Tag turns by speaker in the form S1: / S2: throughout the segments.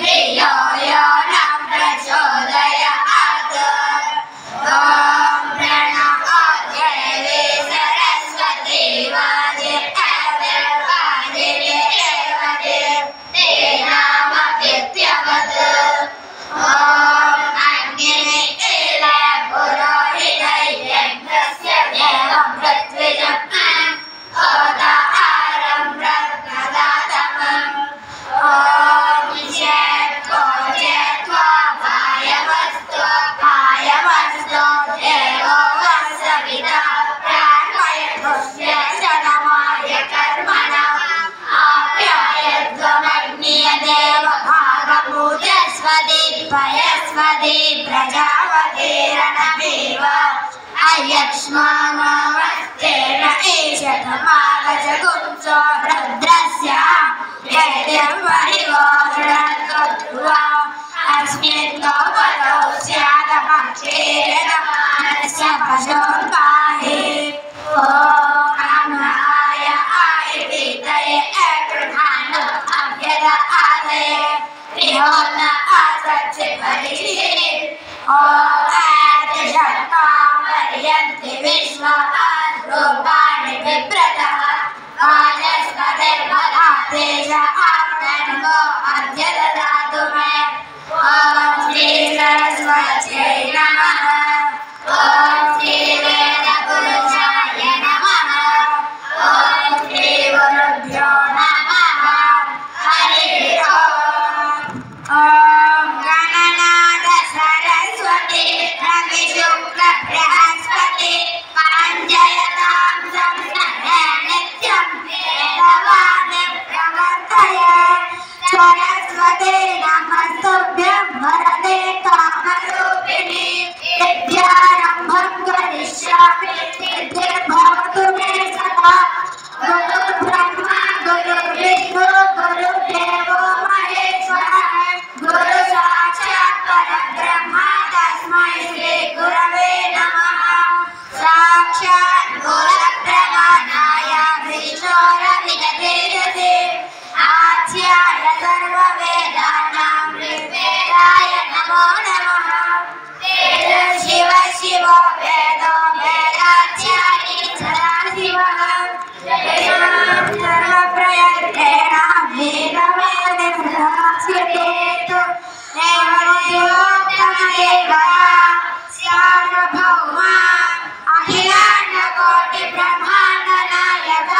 S1: धियो यो न प्रचोदयात्। ॐ प्रणो देवी सरस्वती वाजिनीवती तेनामभित्यवत्। ॐ अग्निमीले पुरोहितयज्ञस्य देवं पृथ्वीजम् होतारं प्रदातमम्। ॐ चेत्वा भायवस्तो देवो वसविता प्राण्वयतुष्य शतमाय कर्मणा आप्यायध्वमग्नियदेव भागमुजस्वति पयस्वति प्रजावतीरणमेव अयक्ष्मामस्तेन ईशतमागजगुंसो रुद्रस्य यज्ञं परिवोषणत्वा अस्मिन् गौपतौ स्यादपक्षेरमानस्य पशोन्पाहि। ॐ अम्नाय आयतीतये कृधानो अभ्यदादये प्रियोन्न आसच्चे परिषिरे। ॐ आदिशक्तां पर्यन्ति विश्वारूपाणि बिभ्रतः वाचस्पतिर्वधातेज आत्मन्वो अद्य ददातु मे। ॐ श्री सरस्वत्यै नमः। ॐ श्री वेदपुरुषाय नमः। ॐ श्री गुरुभ्यो नमः। हरिः ॐ। ॐ गणनाथ सरस्वती रविशुक्ल बृहस्पति पाञ्जयतां संस्मरे नित्यं वेदवाणी प्रवर्तये। सरस्वती नमस्तुभ्यं वरदे कामरूपिणि विद्यारम्भं करिष्यामि सिद्धिर्भवतु मे सदा। गुरुर्ब्रह्मा गुरुर्विष्णु गुरुर्देवो महेश्वरः गुरु साक्षात् परब्रह्म तस्मै श्री गुरवे नमः। साक्षात् गुरुप्रमाणाय विष्णोरविदधीरते आचार्य सर्ववेदानां ऋग्वेदाय नमो नमः। शिव शिव वेदो वेदाचार्य सदाशिवः सर्वप्रयत्नेन वेदवेदे प्रदास्यते देवोत्तमदेव सार्वभौम अखिलाण्डकोटिब्रह्माण्डनायक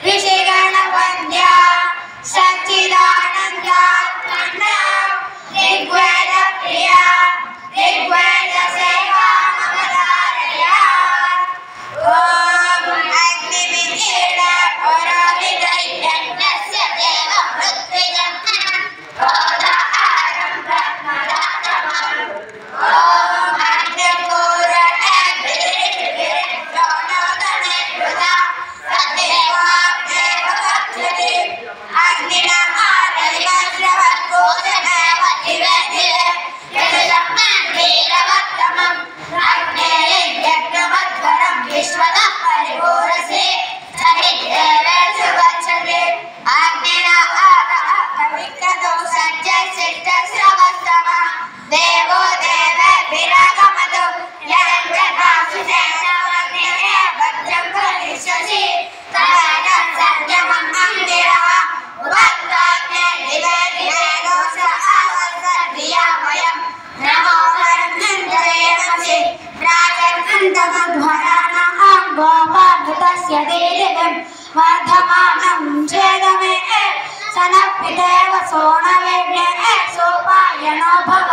S1: ऋषिगणवन्द्य सच्चिदानन्दात्मन ऋग्वेदप्रिय ऋग्वेदसेवामवतारय। ॐ अग्निमीले पुरोहितयज्ञस्य देवं पृथ्वीजम् होतारं ब्रह्मदातमम्। ॐ अग्निपूरयद्भिर्विष्णोनोदनेभ्युता सदेवाग्नेव गच्छति। अग्निना आरयश्रवत्पूजनेव निवेद्ये यजमानवीरवत्तमम्। अग्नेयज्ञमध्वरं विश्वतः परिपूरसे सहिदेवेषु गच्छति। अग्निना आगविक्रतो सज्जसिद्धश्रवस्तमः देवो देवेभिरागमतु यज्ञदासु चेतमग्निः भद्रं करिष्यसि तदानं सत्यमम् अङ्गिरः उपत्वाग्ने दिवे दिवे दोष आवसर्धिया वयं नमो वर्धन्तयेमसि प्राजन्तमध्वराणः गोपाभृतस्य देदिवं वर्धमानं चेदमे सनपितेव सोणवेद्ये सोपायनो भव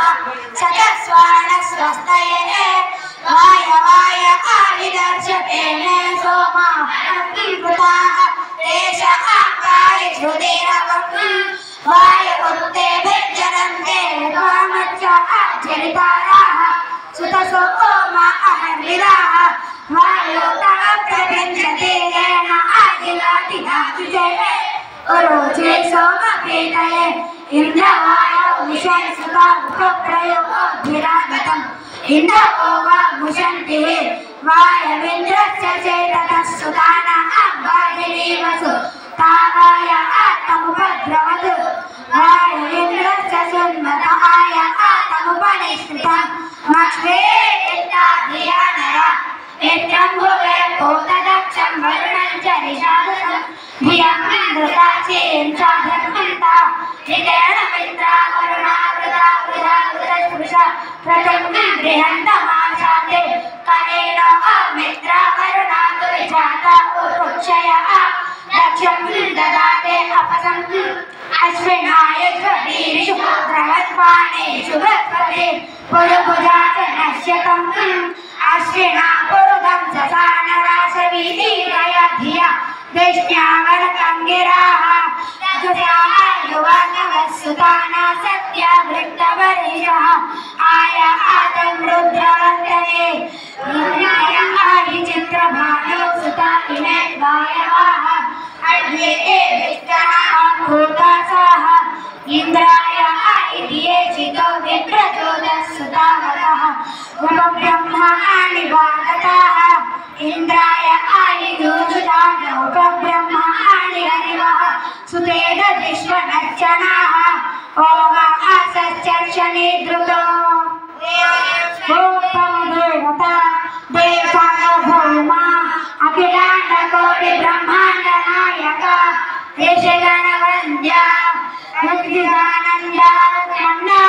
S1: सचस्वानस्वस्तये वाय आविदर्शते मे सोमा कृताः तेष आकाय श्रुतिरवम् वाय उत्ते भिज्जनन्ते त्वामच्च आचरिताराः सुतसो ओमा अहर्विराः वायोतः प्रविञ्चते येन आदिलातिधातुजये उरोचे सोमपीतये इन्द्रवायो विषयसुता उपप्रयोगोभिरागतम् इन्द्रो वा मुषन्तिः वायविन्द्रस्य चेततः सुतानः वाजिनीवसु तावाय आत्ममुपद्रवतु वायविन्द्रस्य क्षयः लक्ष्यं ददाते अपसं अश्विनायज्वरीषु द्रवत्पाणेषु बृहस्पते पुरुभुजाच नश्यतम् अश्विना पुरुदं ससानराशवीतीरया धिया देष्ट्यावरतं गिराः युवानवसुताना सत्यावृत्तवरेशः आया आतं रुद्रवन्दने आयि चित्रभानो सुता इमे गायवाः अद्ये विष्टनाः भूतासाः इन्द्राय आदिये चितो विप्रचोदः सुतावतः उपब्रह्माणि वागताः इन्द्राय आयुधुता उपब्रह्माणि हरिवः सुतेन विश्वनर्चनाः ओमासश्चर्षणे द्रुतो देवता देवसार्वभौमा अखिलाण्डकोटिब्रह्माण्डनायका देशगणवन्द्या मुक्तिदानन्दा मन्ना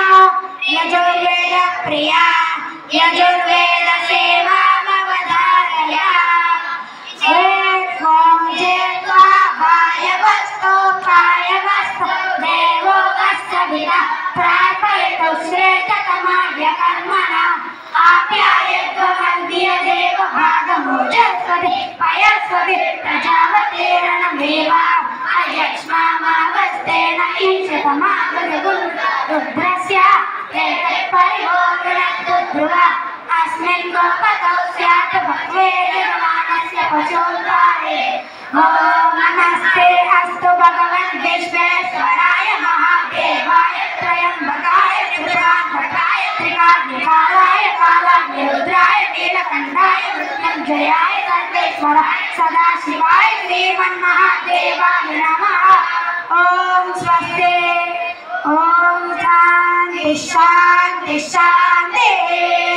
S1: यजुर्वेदप्रिया यजुर्वेदसेवामवधारया देवो वत्सविना प्रार्थयतु श्रेष्ठतमाय कर्मणा आप्यायत्वमद्य देवभागमोजस्वति पयस्वति प्रजापतेरणमेव अयक्ष्मामावस्तेन ईशतमागरुद्रस्य परिभोगणस्तु ध्रुवा अस्मिन् गोपतौ स्यात् भगवेर्यमानस्य पशोद्धारे ॐ नमस्ते अस्तु भगवन् विश्वेश्वराय महादेवाय त्र्यम्बकाय त्रिपुरान्तकाय त्रिकाग्निकालाय कालाग्निरुद्राय नीलकण्ठाय मृत्युञ्जयाय सर्वेश्वराय सदाशिवाय श्रीमन्महादेवाय नमः। ॐ स्वस्ति। ॐ शान्ति शान्ति शान्तिः।